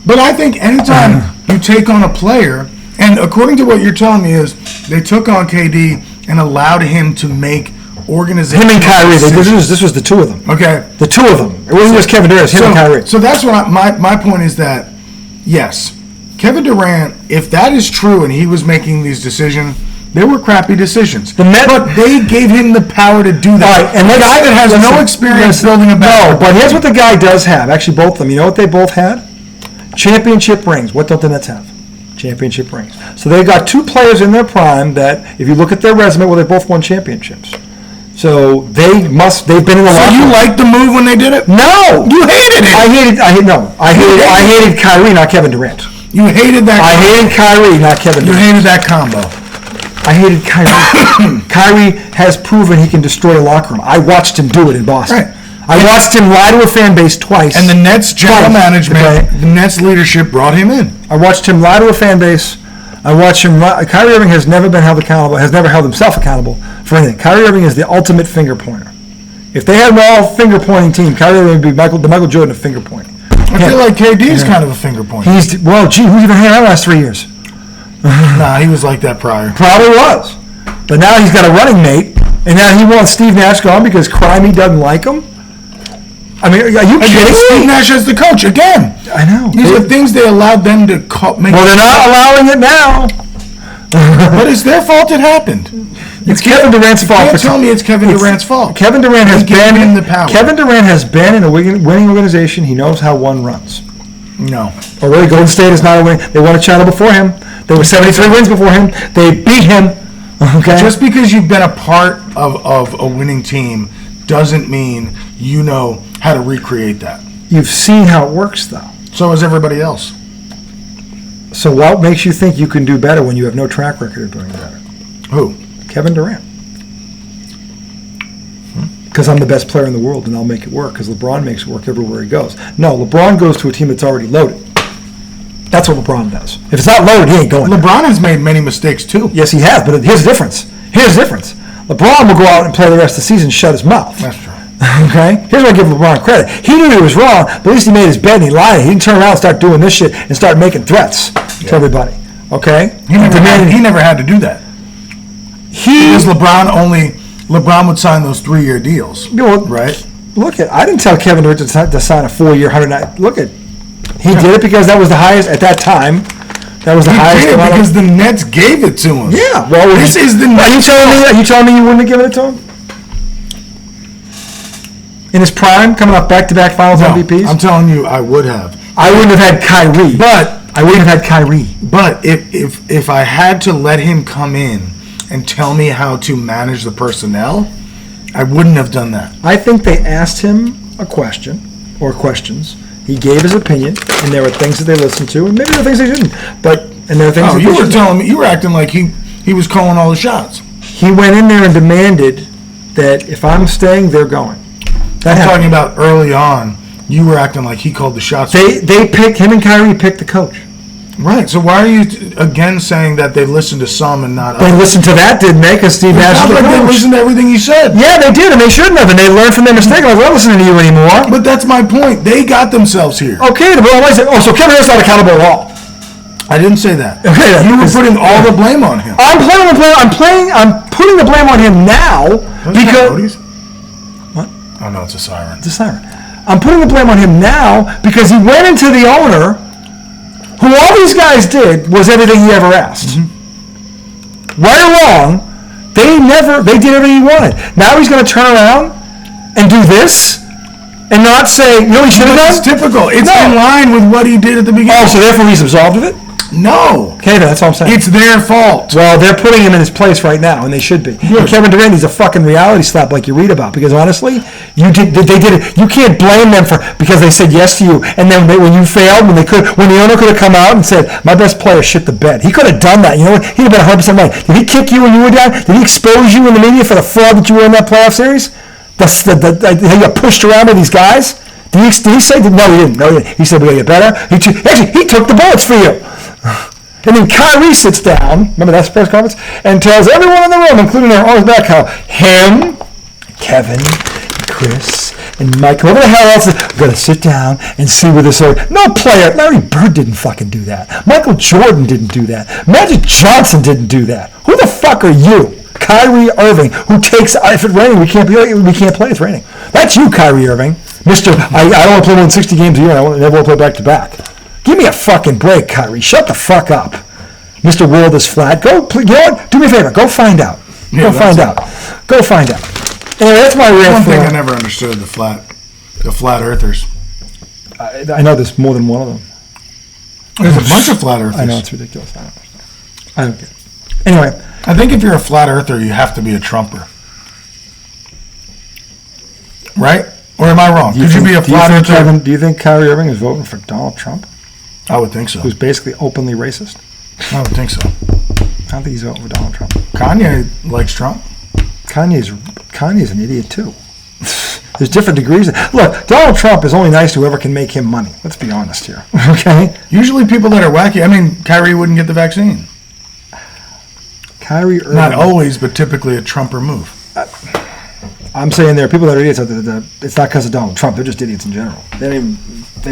But I think anytime you take on a player, and according to what you're telling me is they took on KD and allowed him to make organizational Him and Kyrie. This was the 2 of them. Okay, the 2 of them. It wasn't just Kevin Durant. It was him and Kyrie. So that's what my point is that yes. Kevin Durant, if that is true and he was making these decisions, they were crappy decisions. But they gave him the power to do that. Right, and a guy that has no experience building a basketball. No, but here's what the guy does have. Actually, both of them. You know what they both had? Championship rings. What don't the Nets have? Championship rings. So they've got 2 players in their prime that, if you look at their resume, they both won championships. So they've been in the locker room. So you liked the move when they did it? No! You hated it! I hated Kyrie, not Kevin Durant. You hated that. I hated Kyrie, not Kevin Durant. You hated that combo. I hated Kyrie. Kyrie has proven he can destroy a locker room. I watched him do it in Boston. Right. I watched him lie to a fan base twice. And the Nets general management, the Nets leadership brought him in. I watched him lie to a fan base. I watched him. Kyrie Irving has never been held accountable. Has never held himself accountable for anything. Kyrie Irving is the ultimate finger pointer. If they had an all finger pointing team, Kyrie Irving would be the Michael Jordan of finger pointing. I feel like KD is kind of a finger pointer. Who's even hanging out the last 3 years? Nah, he was like that prior. Probably was. But now he's got a running mate, and now he wants Steve Nash gone because Crimey doesn't like him? I mean, are you kidding me? Steve Nash as the coach, again. I know. These are things they allowed them to make. Well, they're not allowing it now. But it's their fault it happened. It's Kevin Durant's fault. You can't tell me it's Kevin Durant's fault. Kevin Durant has been in the power. Kevin Durant has been in a winning organization. He knows how one runs. No. Or really, Golden State is not a winning. They won a title before him. There were 73 wins before him. They beat him. Okay. Just because you've been a part of a winning team doesn't mean you know how to recreate that. You've seen how it works, though. So has everybody else. So what makes you think you can do better when you have no track record of doing better? Who? Kevin Durant. Because I'm the best player in the world and I'll make it work because LeBron makes it work everywhere he goes. No, LeBron goes to a team that's already loaded. That's what LeBron does. If it's not loaded, he ain't going. LeBron has made many mistakes too. Yes, he has, but here's the difference. LeBron will go out and play the rest of the season and shut his mouth. That's true. Okay? Here's where I give LeBron credit. He knew he was wrong, but at least he made his bed and he lied. He didn't turn around and start doing this shit and start making threats to everybody. Okay? He never had to do that. Because LeBron would sign those 3-year deals. Right? I didn't tell Kevin Durant to sign a 4-year, 109. He did it because that was the highest at that time. That was the highest. Did it because the Nets gave it to him. Yeah. Well, this is the. Are you telling me you wouldn't have given it to him? In his prime, coming off back-to-back Finals MVPs? I'm telling you, I would have. I wouldn't have had Kyrie. But if I had to let him come in and tell me how to manage the personnel, I wouldn't have done that. I think they asked him a question or questions. He gave his opinion, and there were things that they listened to, and maybe there were things they didn't. You were acting like he was calling all the shots. He went in there and demanded that if I'm staying, they're going. I'm talking about early on. You were acting like he called the shots. They picked him and Kyrie picked the coach. Right. So why are you again saying that they listened to some and not others? They listened to that, didn't they? Because Steve Nash was the coach. They listened to everything you said. Yeah, they did, and they shouldn't have, and they learned from their mistake. Like, we're not listening to you anymore. But that's my point. They got themselves here. Okay, so Kevin Durant's not accountable at all. I didn't say that. Okay, you were putting all the blame on him. I'm putting the blame on him now because. What? Oh no, it's a siren. It's a siren. I'm putting the blame on him now because he went into the owner, who all these guys did was everything he ever asked. Mm-hmm. Right or wrong, they did everything he wanted. Now he's going to turn around and do this and not say, you know what he should have done? It's typical. It's in line with what he did at the beginning. Oh, so therefore he's absolved of it? No. Okay, that's all I'm saying. It's their fault. Well, they're putting him in his place right now, and they should be. And Kevin Durant needs a fucking reality slap like you read about, because honestly, they did it. You can't blame them because they said yes to you, and then when you failed, when the owner could have come out and said, my best player shit the bed. He could have done that. You know what? He'd have been 100% right. Did he kick you when you were down? Did he expose you in the media for the fraud that you were in that playoff series? How you got pushed around by these guys? Did he say that? No, he didn't. He said we got to get better. He took the bullets for you. And then Kyrie sits down, remember that press conference, and tells everyone in the room, including their owners back, how him, Kevin, and Chris, and Mike, whoever the hell else is going to sit down and see where this is. No player, Larry Bird didn't fucking do that. Michael Jordan didn't do that. Magic Johnson didn't do that. Who the fuck are you? Kyrie Irving, who takes, if it's raining, we can't play, it's raining. That's you, Kyrie Irving. Mr. I don't want to play more than 60 games a year, I never want to play back-to-back. Give me a fucking break, Kyrie. Shut the fuck up. Mr. World is flat. You know what? Do me a favor. Go find out. Go find out. Anyway, that's my real one thing I never understood, the flat earthers. I know there's more than one of them. There's a bunch of flat earthers. I know, it's ridiculous. I don't get it. Anyway. I think if you're a flat earther, you have to be a Trumper. Right? Or am I wrong? Could you be a flat earther? Do you think Kyrie Irving is voting for Donald Trump? I would think so. Who's basically openly racist? I would think so. I don't think he's voting for Donald Trump. Kanye likes Trump. Kanye's an idiot too. There's different degrees. Look, Donald Trump is only nice to whoever can make him money. Let's be honest here. Okay? Usually people that are wacky, Kyrie wouldn't get the vaccine. Kyrie Irving. Not always, but typically a Trumper move. I'm saying there are people that are idiots. It's not because of Donald Trump. They're just idiots in general. They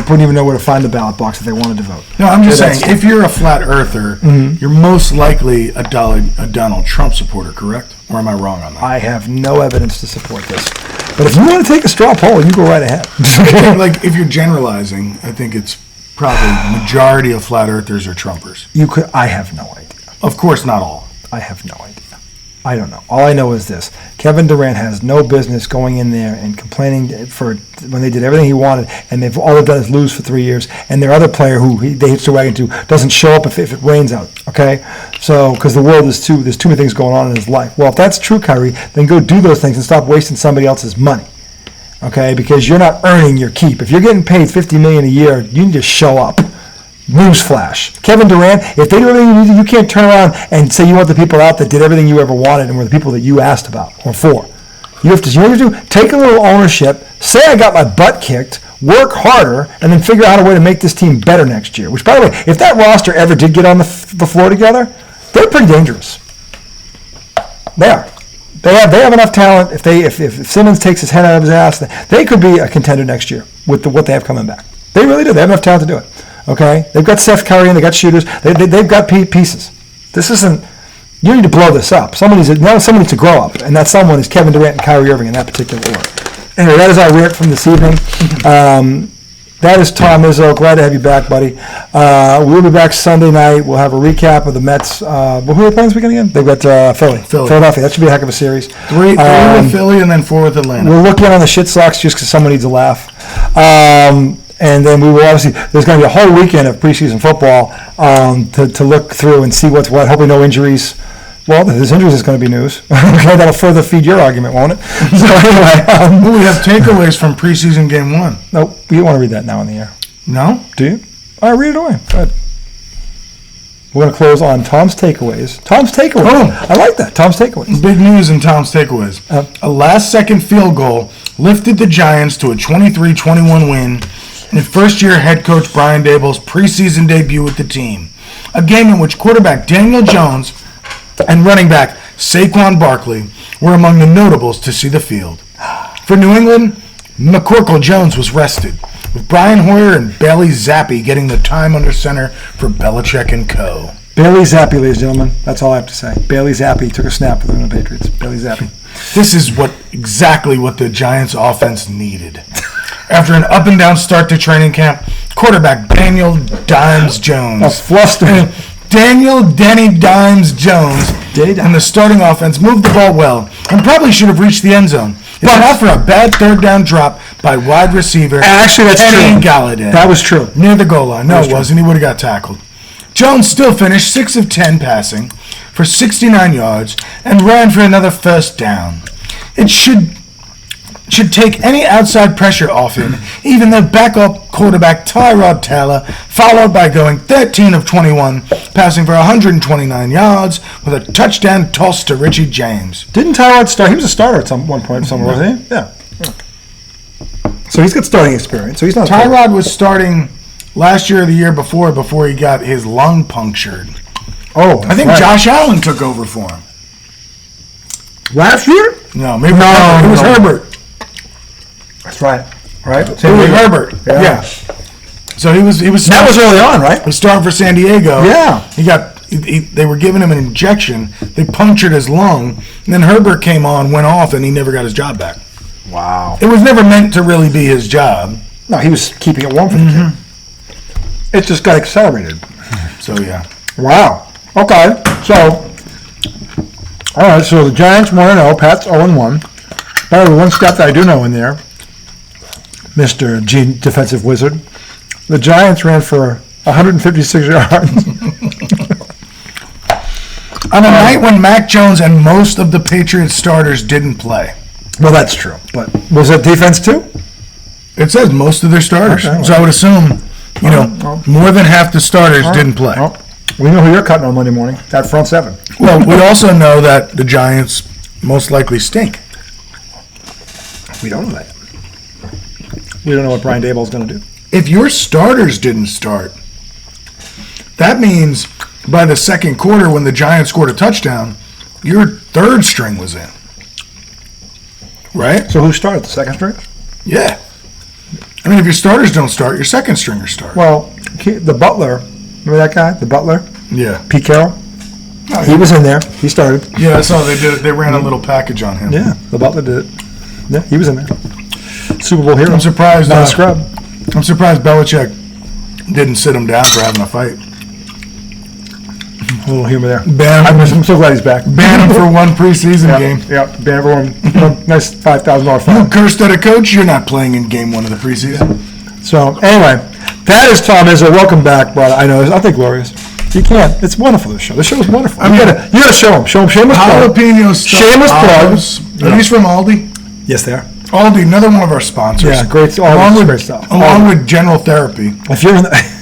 wouldn't even know where to find the ballot box if they wanted to vote. No, I'm just saying, if you're a flat earther, you're most likely a Donald Trump supporter, correct? Or am I wrong on that? I have no evidence to support this. But if you want to take a straw poll, you go right ahead. Like, if you're generalizing, I think it's probably majority of flat earthers are Trumpers. I have no idea. Of course, not all. I have no idea. I don't know. All I know is this. Kevin Durant has no business going in there and complaining for when they did everything he wanted, and all they've done is lose for 3 years, and their other player who they hitched the wagon to doesn't show up if it rains out, okay? So, because the world is there's too many things going on in his life. Well, if that's true, Kyrie, then go do those things and stop wasting somebody else's money, okay? Because you're not earning your keep. If you're getting paid $50 million a year, you need to show up. Newsflash. Kevin Durant, if they do everything you need, you can't turn around and say you want the people out that did everything you ever wanted and were the people that you asked about or for. You have to, you know what you do? Take a little ownership, say I got my butt kicked, work harder, and then figure out a way to make this team better next year. Which, by the way, if that roster ever did get on the floor together, they're pretty dangerous. They are. They have enough talent. If Simmons takes his head out of his ass, they could be a contender next year with what they have coming back. They really do. They have enough talent to do it. Okay, they've got Steph Curry and they got shooters. They've got pieces. This isn't. You need to blow this up. Someone needs to grow up, and that someone is Kevin Durant and Kyrie Irving in that particular order. Anyway, that is our rant from this evening. That is Tom Izzo. Glad to have you back, buddy. We'll be back Sunday night. We'll have a recap of the Mets. Well, who are they playing this weekend again? They've got Philadelphia. That should be a heck of a series. Three with Philly and then 4 with Atlanta. We'll look in on the shit Sox just because someone needs a laugh. And then we will obviously, there's going to be a whole weekend of preseason football to look through and see what's what. Hopefully no injuries. Well, if there's injuries, it's going to be news. Okay, that'll further feed your argument, won't it? So anyway. We have takeaways from preseason game 1. Nope, we don't want to read that now in the air. No? Do you? All right, read it away. Go ahead. We're going to close on Tom's takeaways. Tom's takeaways. Oh. I like that. Tom's takeaways. Big news in Tom's takeaways. A last-second field goal lifted the Giants to a 23-21 win in first-year head coach Brian Daboll's preseason debut with the team. A game in which quarterback Daniel Jones and running back Saquon Barkley were among the notables to see the field. For New England, McCorkle Jones was rested, with Brian Hoyer and Bailey Zappi getting the time under center for Belichick and co. Bailey Zappi, ladies and gentlemen. That's all I have to say. Bailey Zappi took a snap for the New England Patriots. Bailey Zappi. This is exactly what the Giants' offense needed. After an up-and-down start to training camp, quarterback Daniel Dimes Jones. Daniel Denny Dimes Jones and the starting offense moved the ball well and probably should have reached the end zone. But after a bad third down drop by wide receiver Kenny Galladay. That was true. Near the goal line. No, it wasn't. He would have got tackled. Jones still finished 6 of 10 passing for 69 yards and ran for another first down. It should take any outside pressure off him, even though backup quarterback Tyrod Taylor followed by going 13 of 21, passing for 129 yards with a touchdown toss to Richie James. Didn't Tyrod start? He was a starter at one point somewhere, wasn't he? Yeah. So he's got starting experience. So he's not. Tyrod was starting last year or the year before he got his lung punctured. Oh, I think Josh Allen took over for him. Last year? No, maybe not. It was Herbert. That's right. Right? It was Herbert. Yeah. So he was. That was early on, right? He was starting for San Diego. Yeah. They were giving him an injection. They punctured his lung. And then Herbert came on, went off, and he never got his job back. Wow. It was never meant to really be his job. No, he was keeping it warm for the kid. It just got accelerated. So, yeah. Wow. Okay. So, all right. So the Giants 1-0. Pats 0-1. By the way, one stat that I do know in there, Mr. Defensive Wizard, the Giants ran for 156 yards. On a night when Mac Jones and most of the Patriots starters didn't play. Well, that's true. But was that defense too? It says most of their starters. Okay, well. So I would assume, more than half the starters didn't play. Well, we know who you're cutting on Monday morning. That front seven. Well, we also know that the Giants most likely stink. We don't know that. We don't know what Brian Daboll's going to do. If your starters didn't start, that means by the second quarter when the Giants scored a touchdown, your third string was in. right? So who started? The second string? Yeah. I mean, if your starters don't start, your second stringers start. Well, the butler, remember that guy? The butler? Yeah. Pete Carroll? Oh, He was in there. He started. Yeah, I saw they did. They ran a little package on him. Yeah, the butler did it. Yeah, he was in there. Super Bowl hero. I'm surprised. Not a scrub. I'm surprised Belichick didn't sit him down for having a fight. A little humor there. Ban him. I'm so glad he's back. Ban him for one preseason game. Yeah, ban everyone. Nice $5,000 fine. You cursed at a coach. You're not playing in game one of the preseason. So anyway, that is Tom Izzo. Welcome back, brother. I know, I think glorious. You can't. It's wonderful. This show. This show is wonderful. I mean, you gotta show him. Show him. Shameless plug. Jalapeno stuff. Shameless olives. plug. Are these from Aldi? Yes, they are. Aldi, another one of our sponsors. Yeah, great. All Along this with great stuff. Along with General Therapy. If you're in the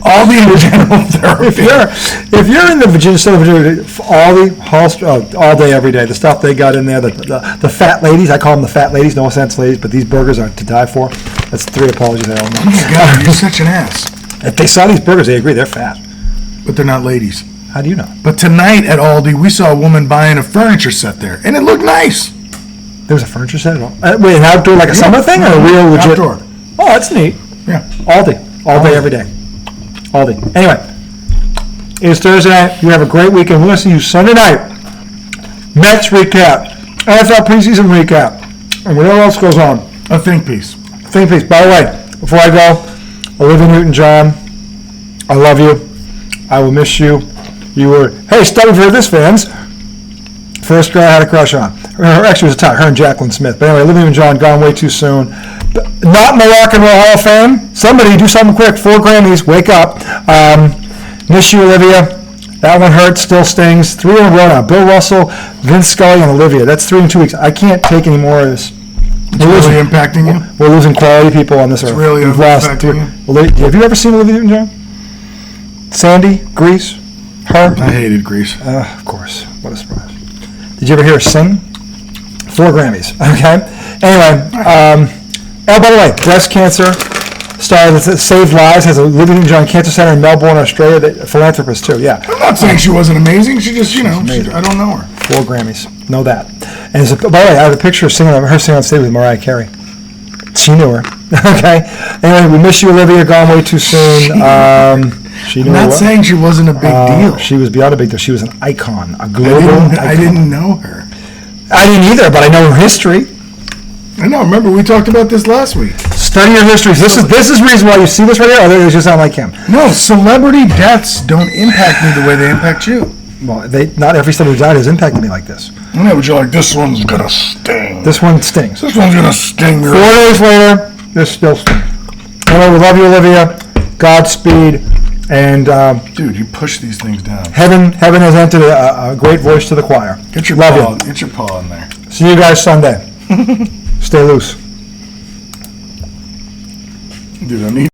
Aldi and General Therapy. if you're in the Virginia, Southern Virginia, Aldi, all day, every day, the stuff they got in there, the fat ladies, I call them the fat ladies, no offense, ladies, but these burgers are to die for. That's 3 apologies I owe them. Oh my God, you're such an ass. If they saw these burgers, they agree they're fat. But they're not ladies. How do you know? But tonight at Aldi, we saw a woman buying a furniture set there, and it looked nice. There was a furniture set at all? Wait, an outdoor, like a summer thing, or a real legit? Outdoor. Oh, that's neat. Yeah. Aldi, all day, every day. Aldi. Anyway, it's Thursday night. You have a great weekend. We're going to see you Sunday night. Mets recap, NFL preseason recap, and whatever else goes on. A think piece. Think piece. By the way, before I go, Olivia Newton-John, I love you. I will miss you. You were, hey, study for this, fans. First girl I had a crush on. Actually, it was a tie. Her and Jacqueline Smith. But anyway, Olivia Newton-John gone way too soon. Not in the Rock and Roll Hall of Fame. Somebody do something quick. 4 Grammys. Wake up. Miss you, Olivia. That one hurts. Still stings. 3 in a row now. Bill Russell, Vince Scully, and Olivia. That's 3 in 2 weeks. I can't take any more of this. It's really impacting you? We're losing quality people on this earth. It's really We've lost impacting you. Have you ever seen Olivia Newton-John? Sandy, Grease, her. I hated Grease. Of course. What a surprise. Did you ever hear her sing? 4 Grammys. Okay. Anyway, by the way, breast cancer star that saved lives, has a Olivia Newton-John Cancer Center in Melbourne, Australia. A philanthropist too. Yeah. I'm not saying she wasn't amazing. She just, I don't know her. 4 Grammys. Know that. And by the way, I have a picture of her singing on stage with Mariah Carey. She knew her. Okay. Anyway, we miss you, Olivia. Gone way too soon. She knew I'm not her saying she wasn't a big deal. She was beyond a big deal. She was an icon, a global icon. I didn't know her. I didn't either, but I know her history. I know. Remember, we talked about this last week. Study your histories. This is the reason why you see this right here. Otherwise, you sound like him. No, celebrity deaths don't impact me the way they impact you. Well, not every celebrity who died has impacted me like this. I know, but you're like, this one's gonna sting. This one stings. This one's gonna sting. 4 days later, this still stings. Anyway, we love you, Olivia. Godspeed. And dude, you push these things down. Heaven has entered a great voice to the choir. Get your love paw. you. Get your paw in there. See you guys Sunday. Stay loose. Dude, I need.